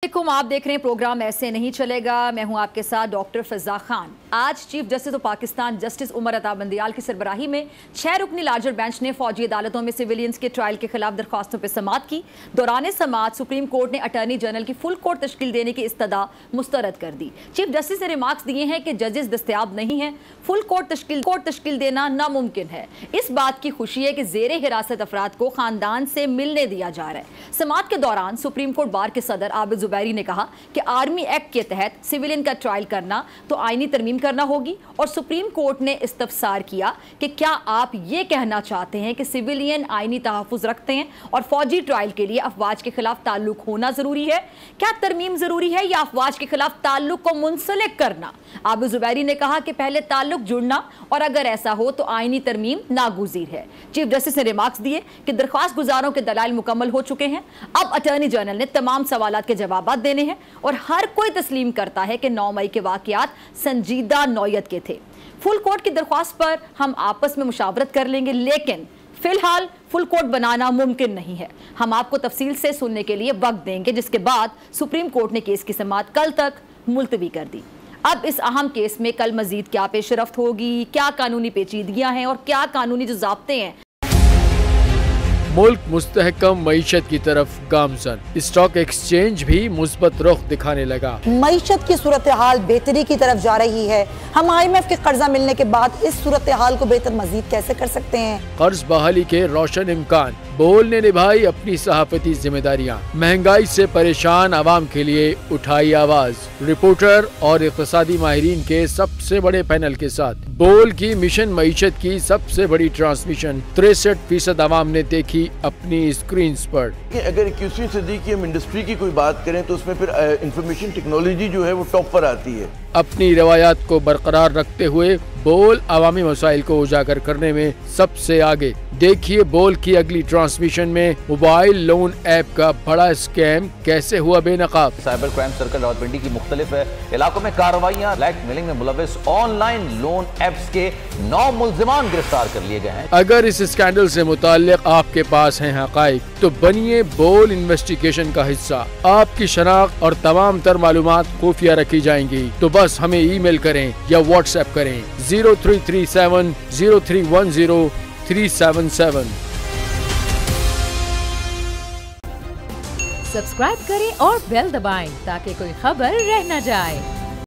आप देख रहे हैं प्रोग्राम ऐसे नहीं चलेगा। मैं हूं आपके साथ डॉक्टर फिजा खान। आज chief justice of Pakistan justice Umar Ata Bandial की सरबराही में 6 रुकनी लार्जर बेंच ने फौजी अदालतों में सिविलियंस के ट्रायल के खिलाफ दरख्वास्तों पर समाअत की। दौरान समाअत सुप्रीम कोर्ट ने अटॉर्नी जनरल की फुल कोर्ट तश्कील देने की इस्तदा मुस्तरद कर दी। चीफ जस्टिस ने रिमार्क्स दिए हैं कि जजेस दस्तयाब नहीं है, फुल कोर्ट तश्कील देना नामुमकिन है। इस बात की खुशी है कि जेरे हिरासत अफराद को खानदान से मिलने दिया जा रहा है। समाअत के दौरान सुप्रीम कोर्ट बार के सदर आबिद जुबैरी ने कहा कि आर्मी एक्ट के तहत सिविलियन का ट्रायल करना तो आईनी तरमीम करना होगी, और सुप्रीम कोर्ट ने इस्तफसार किया कि क्या आप ये कहना चाहते हैं कि सिविलियन आईनी तहफ़्फ़ुज़ रखते हैं और फौजी ट्रायल के लिए अफवाज के खिलाफ ताल्लुक होना जरूरी है? क्या तरमीम जरूरी है या अफवाज के खिलाफ ताल्लुक को मुंसलिक करना? आबिद जुबैरी ने कहा कि पहले ताल्लुक जुड़ना, और अगर ऐसा हो तो आईनी तरमीम नागुज़ीर है। चीफ जस्टिस ने रिमार्क्स दिए कि दरख्वास्त गुजारों के दलाइल मुकम्मल हो चुके हैं, अब अटॉर्नी जनरल ने तमाम सवालात के जवाब देने हैं, और हर कोई तस्लीम करता है कि 9 मई के वाकयात संजीदा नौयत के थे। फुल कोर्ट की दरख्वास्त पर हम आपस में मुशावरत कर लेंगे, लेकिन फिलहाल फुल कोर्ट बनाना मुमकिन नहीं है। हम आपको तफसील से सुनने के लिए वक्त देंगे, जिसके बाद सुप्रीम कोर्ट ने केस की समाअत कल तक मुलतवी कर दी। अब इस अहम केस में कल मजीद क्या पेशरफ्त होगी, क्या कानूनी पेचीदगियां हैं और क्या कानूनी जो ज़ाब्ते हैं। मुल्क मुस्तहकम मईशत की तरफ गामजन, स्टॉक एक्सचेंज भी मुस्बत रुख दिखाने लगा। मईशत की सूरत हाल बेहतरी की तरफ जा रही है। हम IMF के कर्जा मिलने के बाद इस सूरत हाल को बेहतर मजीद कैसे कर सकते हैं? कर्ज बहाली के रोशन इम्कान, बोल ने निभाई अपनी सहाफती जिम्मेदारियाँ, महंगाई से परेशान आवाम के लिए उठाई आवाज। रिपोर्टर और इक़्तिसादी माहिरीन के सबसे बड़े पैनल के साथ बोल की मिशन मईशत की सबसे बड़ी ट्रांसमिशन 63% आवाम ने देखी अपनी स्क्रीन पर। अगर 21वीं सदी की हम इंडस्ट्री की कोई बात करें तो उसमें फिर इंफॉर्मेशन टेक्नोलॉजी जो है वो टॉप पर आती है। अपनी रवायात को बरकरार रखते हुए बोल अवामी मसाइल को उजागर करने में सबसे आगे। देखिए बोल की अगली ट्रांसमिशन में मोबाइल लोन ऐप का बड़ा स्कैम कैसे हुआ बेनकाब। साइबर क्राइम सर्कल रावलपिंडी की मुख्तलिफ इलाकों में कार्रवाइयाँ, ब्लैकमेलिंग में मुलविस ऑनलाइन लोन एप्स के 9 मुल्जिमान गिरफ्तार कर लिए गए हैं। अगर इस स्कैंडल से मुताल्लिक आपके पास हैं हक़ाइक़ तो बनिए बोल इन्वेस्टिगेशन का हिस्सा। आपकी शनाख्त और तमाम तर मालूमात खुफिया रखी जाएंगी, तो बस हमें ईमेल करें या व्हाट्सएप करें 0337 0310 377। सब्सक्राइब करें और बेल दबाएं ताकि कोई खबर रह न जाए।